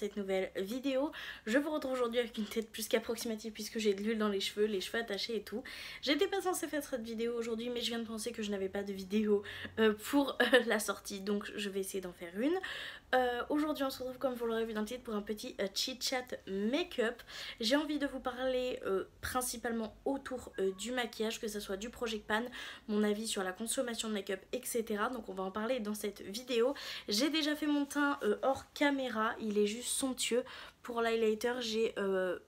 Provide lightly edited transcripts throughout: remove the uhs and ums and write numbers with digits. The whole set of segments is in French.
cette nouvelle vidéo. Je vous retrouve aujourd'hui avec une tête plus qu'approximative puisque j'ai de l'huile dans les cheveux attachés et tout. J'étais pas censée faire cette vidéo aujourd'hui mais je viens de penser que je n'avais pas de vidéo pour la sortie, donc je vais essayer d'en faire une. Aujourd'hui on se retrouve, comme vous l'aurez vu dans le titre, pour un petit chit chat make-up. J'ai envie de vous parler principalement autour du maquillage, que ce soit du Project Pan, mon avis sur la consommation de make-up, etc. Donc on va en parler dans cette vidéo. J'ai déjà fait mon teint hors caméra, il est juste somptueux. Pour l'highlighter, j'ai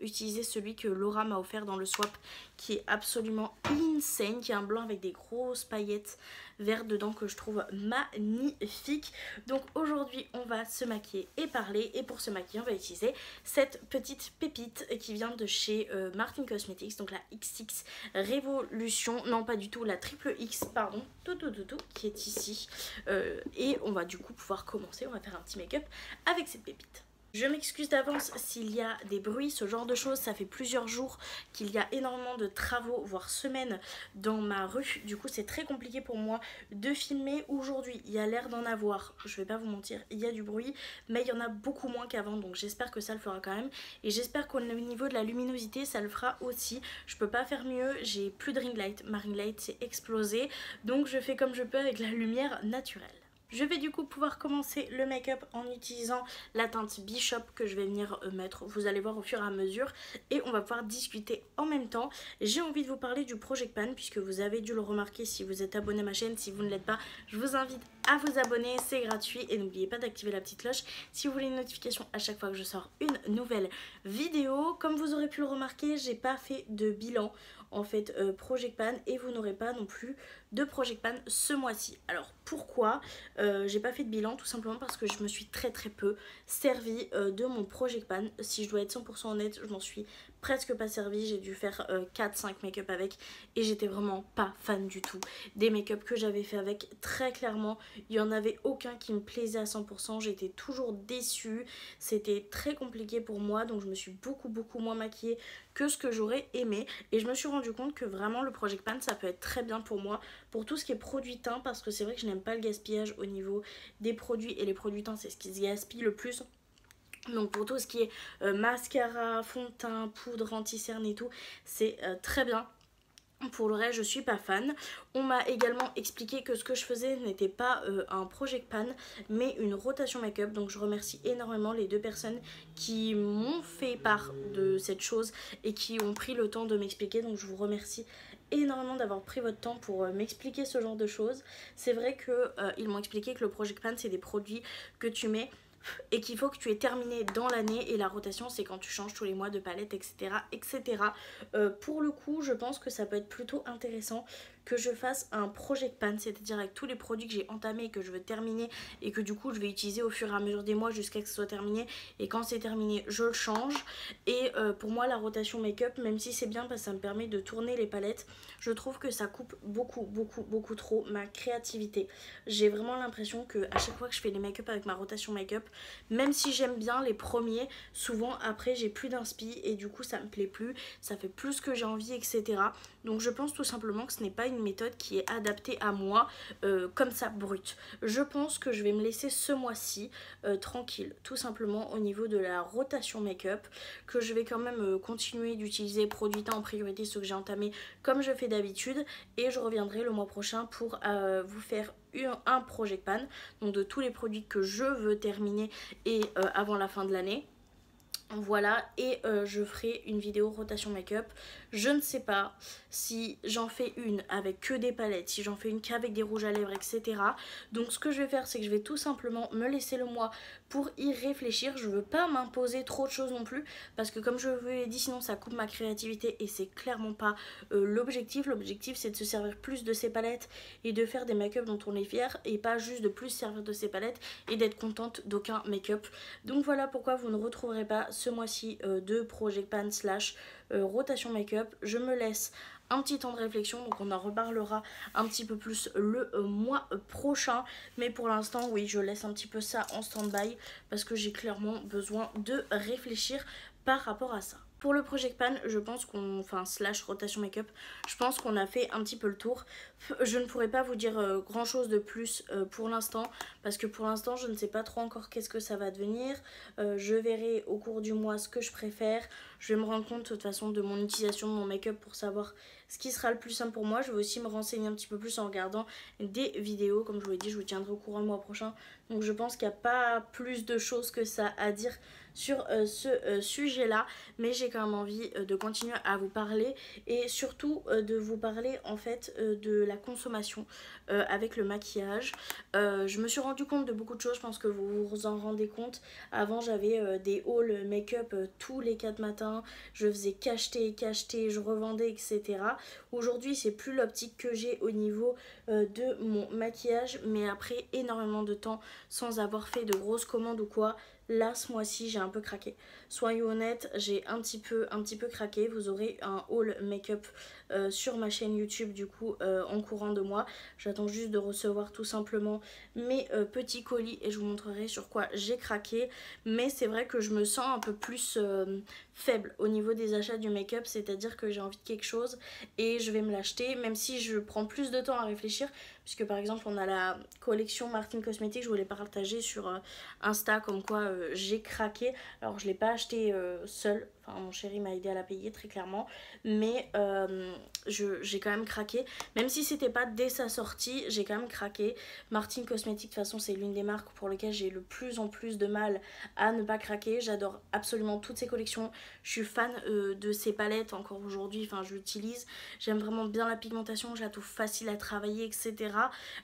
utilisé celui que Laura m'a offert dans le swap, qui est absolument insane, qui est un blanc avec des grosses paillettes vertes dedans que je trouve magnifique. Donc aujourd'hui on va se maquiller et parler, et pour se maquiller on va utiliser cette petite pépite qui vient de chez Martin Cosmetics, donc la XX Révolution, non pas du tout, la triple X, pardon, qui est ici. Et on va du coup pouvoir commencer, on va faire un petit make-up avec cette pépite. Je m'excuse d'avance s'il y a des bruits, ce genre de choses. Ça fait plusieurs jours qu'il y a énormément de travaux, voire semaines, dans ma rue. Du coup, c'est très compliqué pour moi de filmer. Aujourd'hui, il y a l'air d'en avoir, je vais pas vous mentir, il y a du bruit, mais il y en a beaucoup moins qu'avant. Donc j'espère que ça le fera quand même. Et j'espère qu'au niveau de la luminosité, ça le fera aussi. Je peux pas faire mieux, j'ai plus de ring light. Ma ring light s'est explosée. Donc je fais comme je peux avec la lumière naturelle. Je vais du coup pouvoir commencer le make-up en utilisant la teinte Bishop que je vais venir mettre, vous allez voir au fur et à mesure, et on va pouvoir discuter en même temps. J'ai envie de vous parler du Project Pan puisque vous avez dû le remarquer si vous êtes abonné à ma chaîne. Si vous ne l'êtes pas, je vous invite à vous abonner, c'est gratuit, et n'oubliez pas d'activer la petite cloche si vous voulez une notification à chaque fois que je sors une nouvelle vidéo. Comme vous aurez pu le remarquer, j'ai pas fait de bilan en fait Project Pan, et vous n'aurez pas non plus de Project Pan ce mois-ci. Alors pourquoi j'ai pas fait de bilan? Tout simplement parce que je me suis très peu servi de mon Project Pan. Si je dois être 100% honnête, je m'en suis presque pas servi. J'ai dû faire 4-5 make-up avec, et j'étais vraiment pas fan du tout des make-up que j'avais fait avec. Très clairement, il y en avait aucun qui me plaisait à 100%. J'étais toujours déçue, c'était très compliqué pour moi, donc je me suis beaucoup moins maquillée que ce que j'aurais aimé, et je me suis rendu compte que vraiment le Project Pan ça peut être très bien pour moi pour tout ce qui est produit teint, parce que c'est vrai que je n'aime pas le gaspillage au niveau des produits, et les produits teint c'est ce qui se gaspille le plus. Donc pour tout ce qui est mascara, fond de teint, poudre, anti-cerne et tout, c'est très bien. Pour le reste, je suis pas fan. On m'a également expliqué que ce que je faisais n'était pas un Project Pan, mais une rotation make-up. Donc je remercie énormément les deux personnes qui m'ont fait part de cette chose et qui ont pris le temps de m'expliquer. Donc je vous remercie énormément d'avoir pris votre temps pour m'expliquer ce genre de choses. C'est vrai qu'ils m'ont expliqué que le Project Pan c'est des produits que tu mets et qu'il faut que tu aies terminé dans l'année, et la rotation c'est quand tu changes tous les mois de palette, etc. Pour le coup je pense que ça peut être plutôt intéressant que je fasse un Project Pan, c'est-à-dire avec tous les produits que j'ai entamés et que je veux terminer, et que du coup je vais utiliser au fur et à mesure des mois jusqu'à ce que ce soit terminé, et quand c'est terminé je le change. Et pour moi la rotation make-up, même si c'est bien parce que ça me permet de tourner les palettes, je trouve que ça coupe beaucoup trop ma créativité. J'ai vraiment l'impression que à chaque fois que je fais les make-up avec ma rotation make-up, même si j'aime bien les premiers, souvent après j'ai plus d'inspi et du coup ça me plaît plus, ça fait plus ce que j'ai envie, etc. Donc je pense tout simplement que ce n'est pas une méthode qui est adaptée à moi comme ça brute. Je pense que je vais me laisser ce mois-ci tranquille, tout simplement au niveau de la rotation make-up, que je vais quand même continuer d'utiliser produit teint en priorité, ceux que j'ai entamés comme je fais d'habitude, et je reviendrai le mois prochain pour vous faire un Project Pan, donc de tous les produits que je veux terminer et avant la fin de l'année. Voilà, et je ferai une vidéo rotation make-up. Je ne sais pas si j'en fais une avec que des palettes, si j'en fais une qu'avec des rouges à lèvres, etc. Donc ce que je vais faire, c'est que je vais tout simplement me laisser le mois pour y réfléchir. Je veux pas m'imposer trop de choses non plus, parce que comme je vous l'ai dit, sinon ça coupe ma créativité, et c'est clairement pas l'objectif. L'objectif c'est de se servir plus de ces palettes et de faire des make-up dont on est fier, et pas juste de plus servir de ces palettes et d'être contente d'aucun make-up. Donc voilà pourquoi vous ne retrouverez pas ce mois-ci de Project Pan slash rotation make-up. Je me laisse un petit temps de réflexion, donc on en reparlera un petit peu plus le mois prochain, mais pour l'instant oui, je laisse un petit peu ça en stand-by parce que j'ai clairement besoin de réfléchir par rapport à ça. Pour le Project Pan, je pense qu'on, enfin slash rotation make-up, je pense qu'on a fait un petit peu le tour. Je ne pourrais pas vous dire grand chose de plus pour l'instant, parce que pour l'instant je ne sais pas trop encore qu'est-ce que ça va devenir. Je verrai au cours du mois ce que je préfère. Je vais me rendre compte de toute façon de mon utilisation de mon make-up pour savoir ce qui sera le plus simple pour moi. Je vais aussi me renseigner un petit peu plus en regardant des vidéos. Comme je vous l'ai dit, je vous tiendrai au courant le mois prochain. Donc je pense qu'il n'y a pas plus de choses que ça à dire sur ce sujet là, mais j'ai quand même envie de continuer à vous parler et surtout de vous parler en fait de la consommation avec le maquillage. Je me suis rendu compte de beaucoup de choses, je pense que vous vous en rendez compte. Avant j'avais des hauls make-up tous les 4 matins, je faisais qu'acheter, je revendais, etc. Aujourd'hui c'est plus l'optique que j'ai au niveau de mon maquillage, mais après énormément de temps sans avoir fait de grosses commandes ou quoi, là ce mois-ci j'ai un peu craqué. Soyons honnêtes, j'ai un petit peu craqué. Vous aurez un haul make-up sur ma chaîne YouTube du coup en courant de mois. J'attends juste de recevoir tout simplement mes petits colis et je vous montrerai sur quoi j'ai craqué. Mais c'est vrai que je me sens un peu plus faible au niveau des achats du make-up, c'est-à-dire que j'ai envie de quelque chose et je vais me l'acheter, même si je prends plus de temps à réfléchir, puisque par exemple on a la collection Martin Cosmetics, je voulais partager sur Insta comme quoi j'ai craqué. Alors je l'ai pas acheté seule, enfin mon chéri m'a aidé à la payer très clairement, mais j'ai quand même craqué, même si c'était pas dès sa sortie, j'ai quand même craqué. Martin Cosmetics de toute façon c'est l'une des marques pour lesquelles j'ai le plus en plus de mal à ne pas craquer. J'adore absolument toutes ces collections, je suis fan de ces palettes encore aujourd'hui, enfin je l'utilise, j'aime vraiment bien la pigmentation, je la trouve facile à travailler, etc.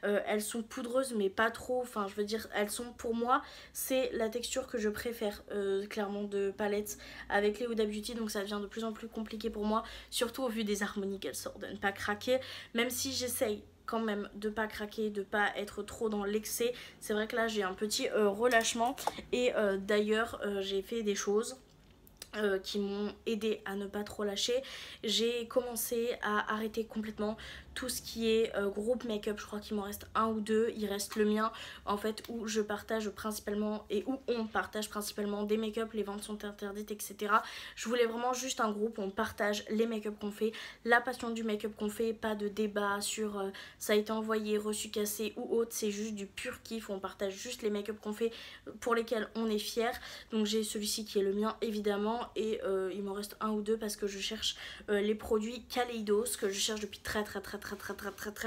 Elles sont poudreuses mais pas trop, enfin je veux dire elles sont, pour moi c'est la texture que je préfère clairement de palettes avec les Huda Beauty, donc ça devient de plus en plus compliqué pour moi, surtout au vu des harmonies qu'elles sortent, de ne pas craquer, même si j'essaye quand même de pas craquer, de pas être trop dans l'excès. C'est vrai que là j'ai un petit relâchement et d'ailleurs j'ai fait des choses qui m'ont aidé à ne pas trop lâcher. J'ai commencé à arrêter complètement tout ce qui est groupe make-up. Je crois qu'il m'en reste un ou deux, il reste le mien en fait, où je partage principalement et où on partage principalement des make-up, les ventes sont interdites, etc. Je voulais vraiment juste un groupe où on partage les make-up qu'on fait, la passion du make-up qu'on fait, pas de débat sur ça a été envoyé, reçu, cassé ou autre, c'est juste du pur kiff où on partage juste les make-up qu'on fait pour lesquels on est fier. Donc j'ai celui-ci qui est le mien évidemment, et il m'en reste un ou deux parce que je cherche les produits Kaleidos que je cherche depuis très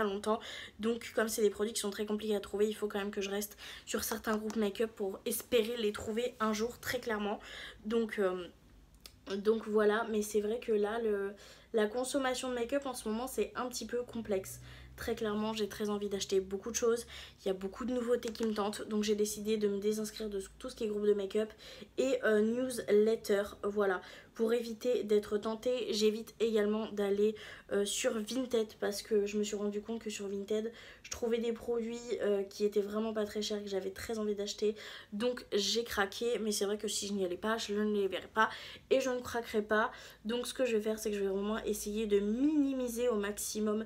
longtemps. Donc comme c'est des produits qui sont très compliqués à trouver, il faut quand même que je reste sur certains groupes make-up pour espérer les trouver un jour très clairement. Donc voilà, mais c'est vrai que là la consommation de make-up en ce moment c'est un petit peu complexe. Très clairement j'ai très envie d'acheter beaucoup de choses, il y a beaucoup de nouveautés qui me tentent, donc j'ai décidé de me désinscrire de tout ce qui est groupe de make-up et newsletter, voilà. Pour éviter d'être tentée, j'évite également d'aller sur Vinted parce que je me suis rendu compte que sur Vinted, je trouvais des produits qui étaient vraiment pas très chers, que j'avais très envie d'acheter. Donc j'ai craqué, mais c'est vrai que si je n'y allais pas, je ne les verrais pas et je ne craquerai pas. Donc ce que je vais faire, c'est que je vais vraiment essayer de minimiser au maximum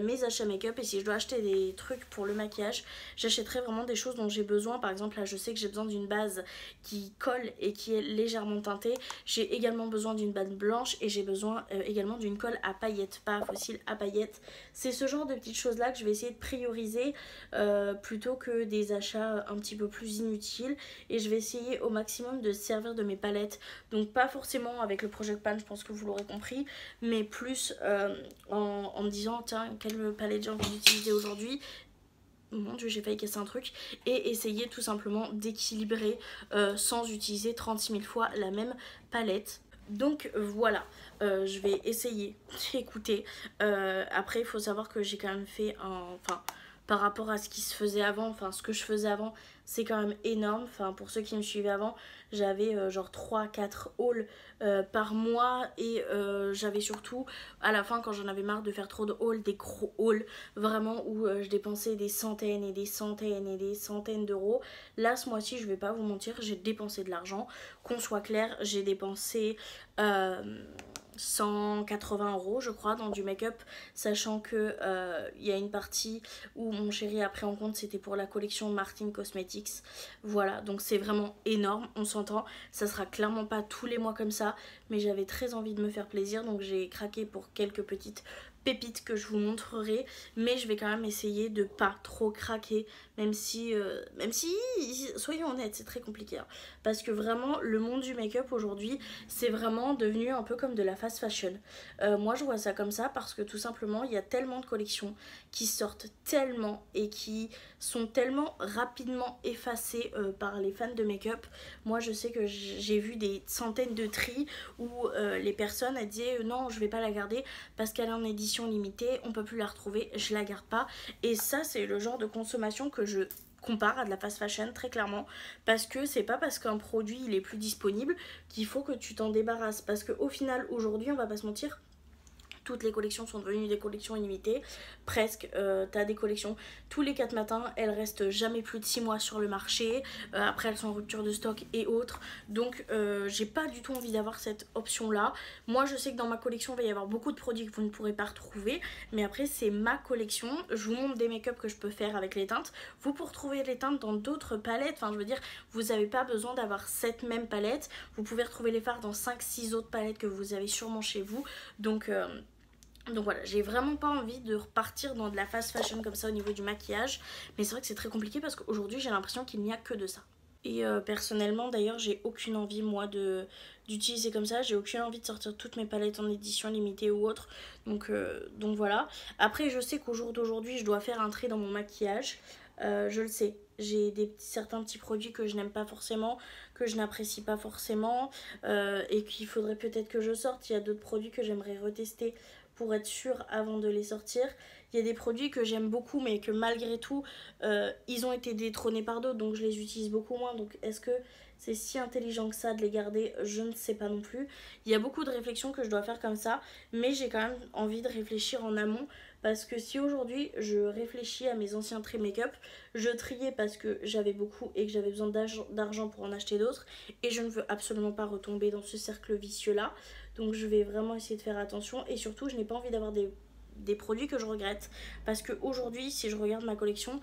mes achats make-up. Et si je dois acheter des trucs pour le maquillage, j'achèterai vraiment des choses dont j'ai besoin. Par exemple, là je sais que j'ai besoin d'une base qui colle et qui est légèrement teintée. J'ai également besoin d'une base blanche et j'ai besoin également d'une colle à paillettes, pas fossile, à paillettes. C'est ce genre de petites choses là que je vais essayer de prioriser plutôt que des achats un petit peu plus inutiles, et je vais essayer au maximum de servir de mes palettes, donc pas forcément avec le Project Pan, je pense que vous l'aurez compris, mais plus en me disant tiens quelle palette j'ai envie d'utiliser aujourd'hui. Mon dieu, j'ai failli casser un truc. Et essayer tout simplement d'équilibrer sans utiliser 36 000 fois la même palette. Donc voilà, je vais essayer d'écouter. Après, il faut savoir que j'ai quand même fait un... Enfin, par rapport à ce qui se faisait avant, enfin ce que je faisais avant, c'est quand même énorme. Enfin, pour ceux qui me suivaient avant, j'avais genre 3-4 hauls par mois, et j'avais surtout à la fin, quand j'en avais marre de faire trop de hauls, des gros hauls vraiment où je dépensais des centaines et des centaines et des centaines d'euros. Là ce mois-ci, je vais pas vous mentir, j'ai dépensé de l'argent, qu'on soit clair, j'ai dépensé 180 € je crois dans du make-up, sachant que il y a une partie où mon chéri a pris en compte, c'était pour la collection Martin Cosmetics. Voilà, donc c'est vraiment énorme, on s'entend, ça sera clairement pas tous les mois comme ça, mais j'avais très envie de me faire plaisir, donc j'ai craqué pour quelques petites pépites que je vous montrerai, mais je vais quand même essayer de pas trop craquer, même si soyons honnêtes, c'est très compliqué, hein, parce que vraiment le monde du make-up aujourd'hui, c'est vraiment devenu un peu comme de la fast fashion. Moi je vois ça comme ça parce que tout simplement il y a tellement de collections qui sortent tellement et qui sont tellement rapidement effacées par les fans de make-up. Moi je sais que j'ai vu des centaines de tris où les personnes elles disaient non je vais pas la garder parce qu'elle est en édition limitée, on peut plus la retrouver, je la garde pas. Et ça c'est le genre de consommation que je compare à de la fast fashion très clairement, parce que c'est pas parce qu'un produit il est plus disponible qu'il faut que tu t'en débarrasses, parce qu'au final aujourd'hui on va pas se mentir, toutes les collections sont devenues des collections illimitées, presque. T'as des collections tous les 4 matins, elles restent jamais plus de 6 mois sur le marché. Après, elles sont en rupture de stock et autres. Donc, j'ai pas du tout envie d'avoir cette option-là. Moi, je sais que dans ma collection, il va y avoir beaucoup de produits que vous ne pourrez pas retrouver. Mais après, c'est ma collection. Je vous montre des make-up que je peux faire avec les teintes. Vous pouvez retrouver les teintes dans d'autres palettes. Enfin, je veux dire, vous n'avez pas besoin d'avoir cette même palette. Vous pouvez retrouver les fards dans 5-6 autres palettes que vous avez sûrement chez vous. Donc voilà, j'ai vraiment pas envie de repartir dans de la fast fashion comme ça au niveau du maquillage. Mais c'est vrai que c'est très compliqué parce qu'aujourd'hui j'ai l'impression qu'il n'y a que de ça. Et personnellement d'ailleurs j'ai aucune envie moi d'utiliser comme ça. J'ai aucune envie de sortir toutes mes palettes en édition limitée ou autre. Donc voilà. Après je sais qu'au jour d'aujourd'hui je dois faire un trait dans mon maquillage. Je le sais, j'ai certains petits produits que je n'aime pas forcément, que je n'apprécie pas forcément et qu'il faudrait peut-être que je sorte. Il y a d'autres produits que j'aimerais retester pour être sûre avant de les sortir. Il y a des produits que j'aime beaucoup mais que malgré tout ils ont été détrônés par d'autres, donc je les utilise beaucoup moins. Donc est-ce que c'est si intelligent que ça de les garder? Je ne sais pas non plus. Il y a beaucoup de réflexions que je dois faire comme ça, mais j'ai quand même envie de réfléchir en amont, parce que si aujourd'hui je réfléchis à mes anciens traits make-up, je triais parce que j'avais beaucoup et que j'avais besoin d'argent pour en acheter d'autres, et je ne veux absolument pas retomber dans ce cercle vicieux là. Donc je vais vraiment essayer de faire attention, et surtout je n'ai pas envie d'avoir des produits que je regrette, parce qu'aujourd'hui si je regarde ma collection,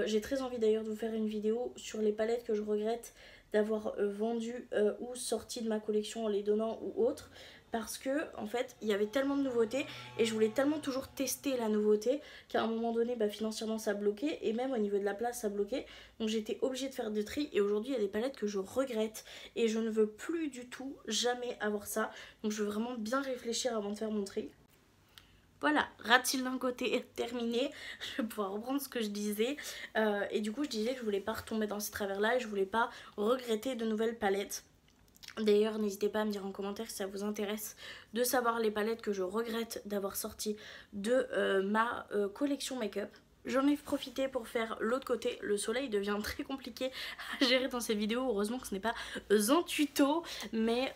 j'ai très envie d'ailleurs de vous faire une vidéo sur les palettes que je regrette d'avoir vendues ou sorties de ma collection en les donnant ou autres, parce que en fait il y avait tellement de nouveautés et je voulais tellement toujours tester la nouveauté qu'à un moment donné financièrement ça bloquait, et même au niveau de la place ça bloquait, donc j'étais obligée de faire des tri. Et aujourd'hui il y a des palettes que je regrette et je ne veux plus du tout jamais avoir ça, donc je veux vraiment bien réfléchir avant de faire mon tri. Voilà, rat-il d'un côté terminé, je vais pouvoir reprendre ce que je disais. Et du coup je disais que je voulais pas retomber dans ces travers là et je voulais pas regretter de nouvelles palettes. D'ailleurs n'hésitez pas à me dire en commentaire si ça vous intéresse de savoir les palettes que je regrette d'avoir sorties de ma collection make-up. J'en ai profité pour faire l'autre côté. Le soleil devient très compliqué à gérer dans cette vidéo. Heureusement que ce n'est pas un tuto. Mais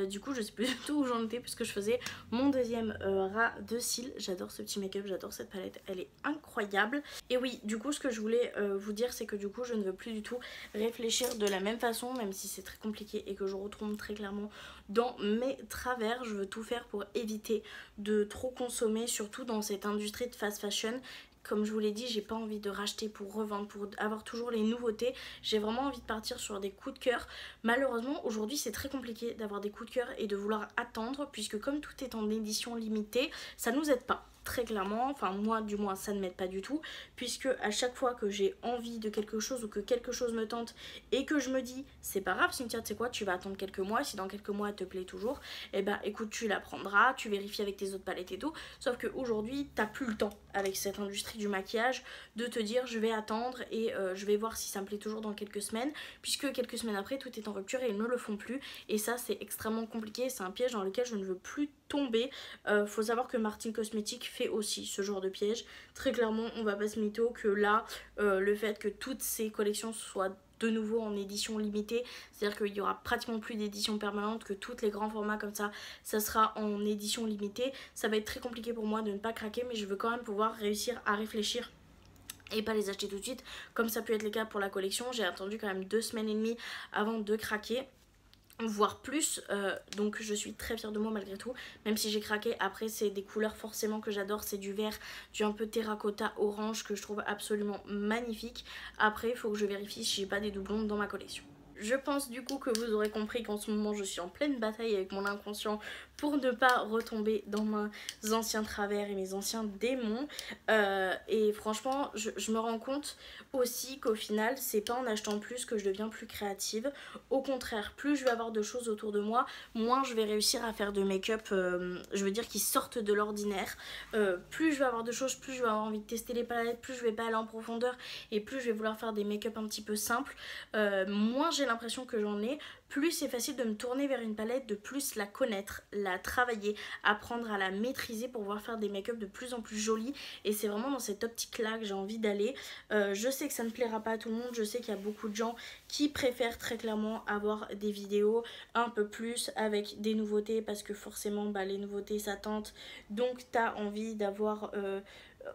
du coup je sais plus du tout où j'en étais, puisque je faisais mon deuxième ras de cils. J'adore ce petit make-up, j'adore cette palette, elle est incroyable. Et oui, du coup ce que je voulais vous dire, c'est que du coup je ne veux plus du tout réfléchir de la même façon, même si c'est très compliqué et que je retombe très clairement dans mes travers. Je veux tout faire pour éviter de trop consommer, surtout dans cette industrie de fast fashion. Comme je vous l'ai dit, j'ai pas envie de racheter pour revendre, pour avoir toujours les nouveautés. J'ai vraiment envie de partir sur des coups de cœur. Malheureusement, aujourd'hui, c'est très compliqué d'avoir des coups de cœur et de vouloir attendre, puisque comme tout est en édition limitée, ça nous aide pas. Très clairement, enfin moi du moins ça ne m'aide pas du tout, puisque à chaque fois que j'ai envie de quelque chose ou que quelque chose me tente et que je me dis c'est pas grave Cynthia, tu sais quoi, tu vas attendre quelques mois, si dans quelques mois elle te plaît toujours, et bah écoute, tu la prendras, tu vérifies avec tes autres palettes et tout. Sauf qu'aujourd'hui t'as plus le temps avec cette industrie du maquillage de te dire je vais attendre et je vais voir si ça me plaît toujours dans quelques semaines, puisque quelques semaines après tout est en rupture et ils ne le font plus, et ça c'est extrêmement compliqué. C'est un piège dans lequel je ne veux plus tomber. Faut savoir que Martin Cosmetics fait aussi ce genre de piège. Très clairement, on va pas se mytho que là, le fait que toutes ces collections soient de nouveau en édition limitée, c'est-à-dire qu'il y aura pratiquement plus d'édition permanente, que tous les grands formats comme ça sera en édition limitée. Ça va être très compliqué pour moi de ne pas craquer, mais je veux quand même pouvoir réussir à réfléchir et pas les acheter tout de suite, comme ça peut être le cas pour la collection. J'ai attendu quand même 2 semaines et demie avant de craquer. voire plus, donc je suis très fière de moi malgré tout, même si j'ai craqué. Après c'est des couleurs forcément que j'adore, c'est du vert, du un peu terracotta orange que je trouve absolument magnifique. Après il faut que je vérifie si j'ai pas des doublons dans ma collection. Je pense du coup que vous aurez compris qu'en ce moment je suis en pleine bataille avec mon inconscient pour ne pas retomber dans mes anciens travers et mes anciens démons. Et franchement, je me rends compte aussi qu'au final, c'est pas en achetant plus que je deviens plus créative. Au contraire, plus je vais avoir de choses autour de moi, moins je vais réussir à faire de make-up, je veux dire, qui sortent de l'ordinaire. Plus je vais avoir de choses, plus je vais avoir envie de tester les palettes, plus je vais pas aller en profondeur et plus je vais vouloir faire des make-up un petit peu simples. Moins j'ai l'impression que j'en ai, plus c'est facile de me tourner vers une palette, de plus la connaître, la travailler, apprendre à la maîtriser pour pouvoir faire des make-up de plus en plus jolis. Et c'est vraiment dans cette optique-là que j'ai envie d'aller. Je sais que ça ne plaira pas à tout le monde, je sais qu'il y a beaucoup de gens qui préfèrent très clairement avoir des vidéos un peu plus avec des nouveautés parce que forcément bah, les nouveautés ça tente. Donc t'as envie d'avoir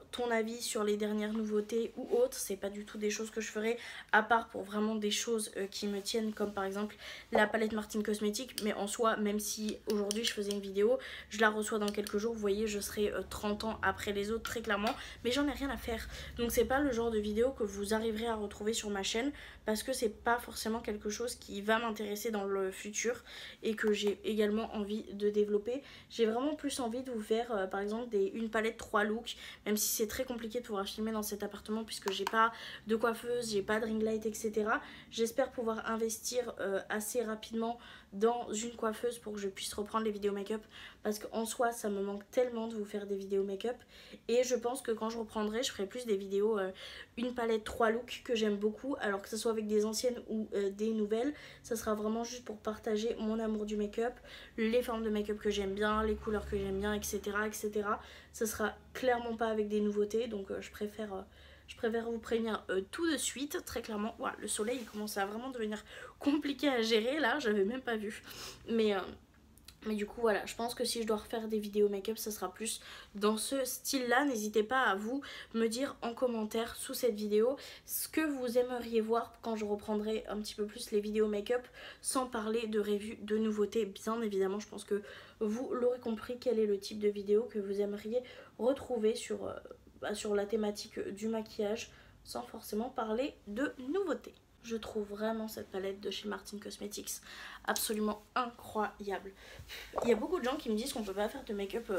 ton avis sur les dernières nouveautés ou autres. C'est pas du tout des choses que je ferais à part pour vraiment des choses qui me tiennent, comme par exemple la palette Martin Cosmetics. Mais en soi, même si aujourd'hui je faisais une vidéo, je la reçois dans quelques jours, vous voyez, je serai 30 ans après les autres très clairement, mais j'en ai rien à faire. Donc c'est pas le genre de vidéo que vous arriverez à retrouver sur ma chaîne parce que c'est pas forcément quelque chose qui va m'intéresser dans le futur et que j'ai également envie de développer. J'ai vraiment plus envie de vous faire par exemple une palette 3 looks, même si c'est très compliqué de pouvoir filmer dans cet appartement puisque j'ai pas de coiffeuse, j'ai pas de ring light, etc. J'espère pouvoir investir assez rapidement dans une coiffeuse pour que je puisse reprendre les vidéos make-up parce qu'en soi ça me manque tellement de vous faire des vidéos make-up et je pense que quand je reprendrai je ferai plus des vidéos une palette 3 looks que j'aime beaucoup, alors que ce soit avec des anciennes ou des nouvelles, ça sera vraiment juste pour partager mon amour du make-up, les formes de make-up que j'aime bien, les couleurs que j'aime bien, etc., etc. Ça sera clairement pas avec des nouveautés, donc je préfère vous prévenir tout de suite, très clairement. Voilà, le soleil il commence à vraiment devenir compliqué à gérer là, j'avais même pas vu. Mais du coup voilà, je pense que si je dois refaire des vidéos make-up, ça sera plus dans ce style-là. N'hésitez pas à vous me dire en commentaire sous cette vidéo ce que vous aimeriez voir quand je reprendrai un petit peu plus les vidéos make-up, sans parler de review de nouveautés. Bien évidemment, je pense que vous l'aurez compris quel est le type de vidéo que vous aimeriez retrouver sur la thématique du maquillage, sans forcément parler de nouveautés. Je trouve vraiment cette palette de chez Martin Cosmetics absolument incroyable. Il y a beaucoup de gens qui me disent qu'on peut pas faire de make-up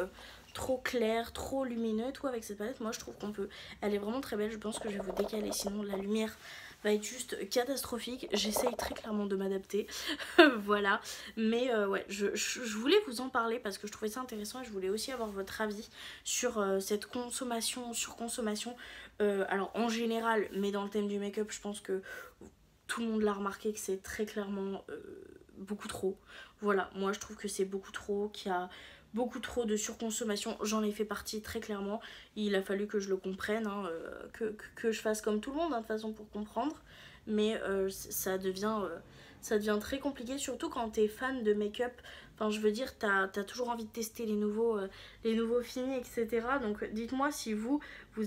trop clair, trop lumineux, tout avec cette palette. Moi je trouve qu'on peut. Elle est vraiment très belle, je pense que je vais vous décaler, sinon la lumière va être juste catastrophique. J'essaye très clairement de m'adapter. Voilà. Mais ouais, je voulais vous en parler parce que je trouvais ça intéressant et je voulais aussi avoir votre avis sur cette consommation, surconsommation. Alors en général, mais dans le thème du make-up, je pense que tout le monde l'a remarqué que c'est très clairement beaucoup trop. Voilà, moi je trouve que c'est beaucoup trop, qu'il y a beaucoup trop de surconsommation. J'en ai fait partie très clairement. Il a fallu que je le comprenne, hein, que je fasse comme tout le monde, hein, de toute façon, pour comprendre. Mais ça devient très compliqué, surtout quand t'es fan de make-up. Enfin, je veux dire, t'as toujours envie de tester les nouveaux finis, etc. Donc dites-moi si vous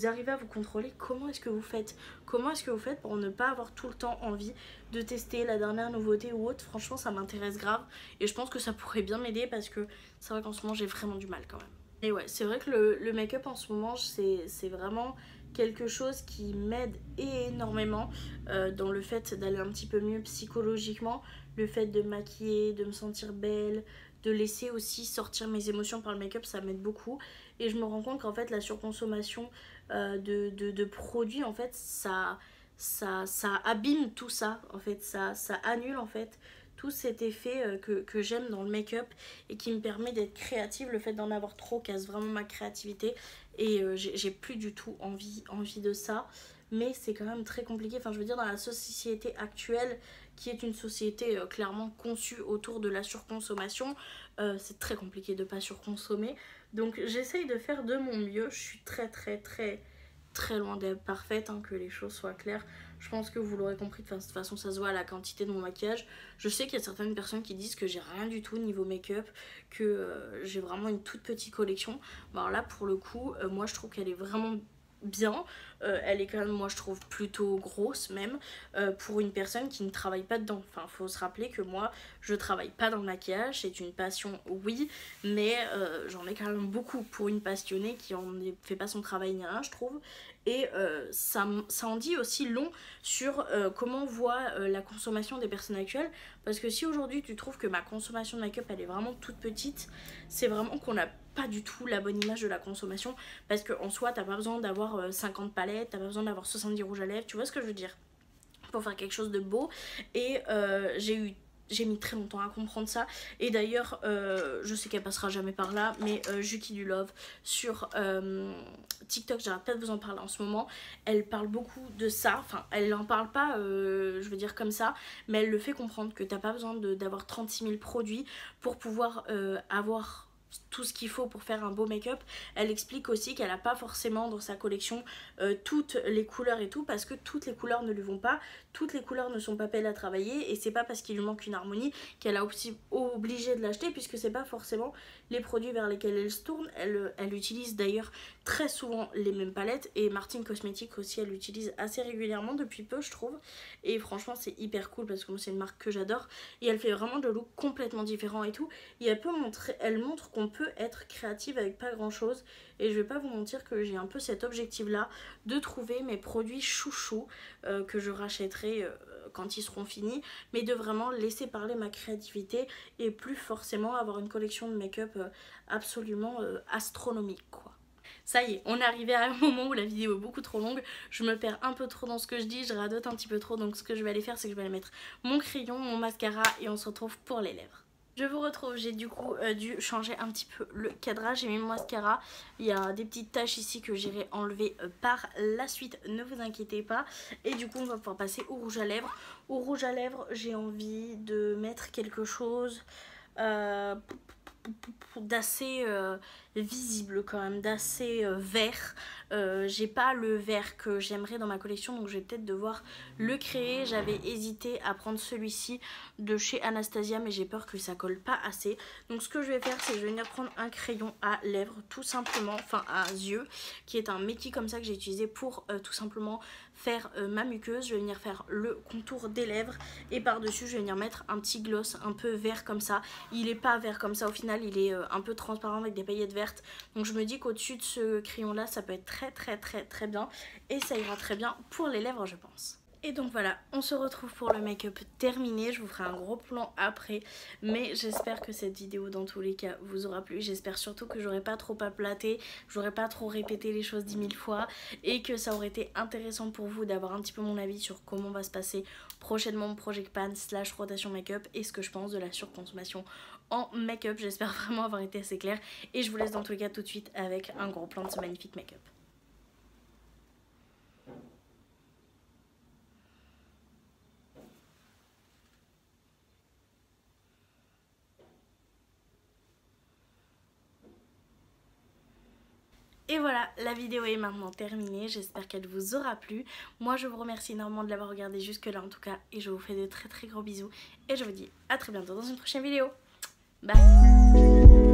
arrivez à vous contrôler, comment est-ce que vous faites? Comment est-ce que vous faites pour ne pas avoir tout le temps envie de tester la dernière nouveauté ou autre? Franchement, ça m'intéresse grave et je pense que ça pourrait bien m'aider parce que c'est vrai qu'en ce moment, j'ai vraiment du mal quand même. Et ouais, c'est vrai que le make-up en ce moment, c'est vraiment quelque chose qui m'aide énormément dans le fait d'aller un petit peu mieux psychologiquement, le fait de me maquiller, de me sentir belle, de laisser aussi sortir mes émotions par le make-up, ça m'aide beaucoup. Et je me rends compte qu'en fait la surconsommation de produits, en fait, ça abîme tout ça, en fait, ça annule en fait tout cet effet que j'aime dans le make-up et qui me permet d'être créative. Le fait d'en avoir trop casse vraiment ma créativité et j'ai plus du tout envie de ça, mais c'est quand même très compliqué. Enfin, je veux dire, dans la société actuelle qui est une société clairement conçue autour de la surconsommation, c'est très compliqué de pas surconsommer. Donc j'essaye de faire de mon mieux. Je suis très loin d'être parfaite, hein, que les choses soient claires. Je pense que vous l'aurez compris, de toute façon ça se voit à la quantité de mon maquillage. Je sais qu'il y a certaines personnes qui disent que j'ai rien du tout niveau make-up, que j'ai vraiment une toute petite collection. Bon, alors là pour le coup, moi je trouve qu'elle est vraiment bien. elle est quand même, moi je trouve, plutôt grosse même, pour une personne qui ne travaille pas dedans. Enfin, faut se rappeler que moi, je travaille pas dans le maquillage, c'est une passion, oui, mais j'en ai quand même beaucoup pour une passionnée qui en fait pas son travail ni rien, je trouve. Et ça en dit aussi long sur comment on voit la consommation des personnes actuelles. Parce que si aujourd'hui tu trouves que ma consommation de make-up elle est vraiment toute petite, c'est vraiment qu'on n'a pas du tout la bonne image de la consommation. Parce qu'en soi t'as pas besoin d'avoir 50 palettes, t'as pas besoin d'avoir 70 rouges à lèvres, tu vois ce que je veux dire, pour faire quelque chose de beau. Et j'ai mis très longtemps à comprendre ça. Et d'ailleurs, je sais qu'elle passera jamais par là, mais Juki du Love sur TikTok, j'arrête pas de vous en parler en ce moment. Elle parle beaucoup de ça. Enfin, elle en parle pas, je veux dire comme ça, mais elle le fait comprendre que t'as pas besoin d'avoir 36 000 produits pour pouvoir avoir tout ce qu'il faut pour faire un beau make-up. Elle explique aussi qu'elle n'a pas forcément dans sa collection toutes les couleurs et tout, parce que toutes les couleurs ne lui vont pas, toutes les couleurs ne sont pas belles à travailler, et c'est pas parce qu'il lui manque une harmonie qu'elle a aussi obligé de l'acheter, puisque c'est pas forcément les produits vers lesquels elle se tourne. Elle utilise d'ailleurs très souvent les mêmes palettes, et Martine Cosmetics aussi elle l'utilise assez régulièrement depuis peu, je trouve, et franchement c'est hyper cool parce que moi c'est une marque que j'adore, et elle fait vraiment de looks complètement différents et tout, et elle montre qu'on peut être créative avec pas grand chose. Et je vais pas vous mentir que j'ai un peu cet objectif là de trouver mes produits chouchous que je rachèterai quand ils seront finis, mais de vraiment laisser parler ma créativité et plus forcément avoir une collection de make-up absolument astronomique quoi. Ça y est, on est arrivé à un moment où la vidéo est beaucoup trop longue, je me perds un peu trop dans ce que je dis, je radote un petit peu trop, donc ce que je vais aller faire c'est que je vais aller mettre mon crayon, mon mascara et on se retrouve pour les lèvres. Je vous retrouve, j'ai du coup dû changer un petit peu le cadrage, j'ai mis mon mascara, il y a des petites taches ici que j'irai enlever par la suite, ne vous inquiétez pas. Et du coup on va pouvoir passer au rouge à lèvres. Au rouge à lèvres j'ai envie de mettre quelque chose d'assez visible quand même, d'assez vert. J'ai pas le vert que j'aimerais dans ma collection, donc je vais peut-être devoir le créer. J'avais hésité à prendre celui-ci de chez Anastasia, mais j'ai peur que ça colle pas assez. Donc ce que je vais faire, c'est que je vais venir prendre un crayon à lèvres tout simplement, enfin à yeux, qui est un Mickey comme ça que j'ai utilisé pour tout simplement faire ma muqueuse. Je vais venir faire le contour des lèvres et par dessus je vais venir mettre un petit gloss un peu vert comme ça. Il est pas vert comme ça au final, il est un peu transparent avec des paillettes vertes, donc je me dis qu'au-dessus de ce crayon là ça peut être très bien et ça ira très bien pour les lèvres je pense. Et donc voilà, on se retrouve pour le make-up terminé, je vous ferai un gros plan après, mais j'espère que cette vidéo dans tous les cas vous aura plu, j'espère surtout que j'aurai pas trop paplaté, j'aurai pas trop répété les choses 10 000 fois et que ça aurait été intéressant pour vous d'avoir un petit peu mon avis sur comment va se passer prochainement mon Project Pan / rotation make-up et ce que je pense de la surconsommation en make-up. J'espère vraiment avoir été assez claire et je vous laisse dans tous les cas tout de suite avec un gros plan de ce magnifique make-up. Et voilà, la vidéo est maintenant terminée, j'espère qu'elle vous aura plu. Moi je vous remercie énormément de l'avoir regardée jusque là en tout cas, et je vous fais de très gros bisous. Et je vous dis à très bientôt dans une prochaine vidéo. Bye.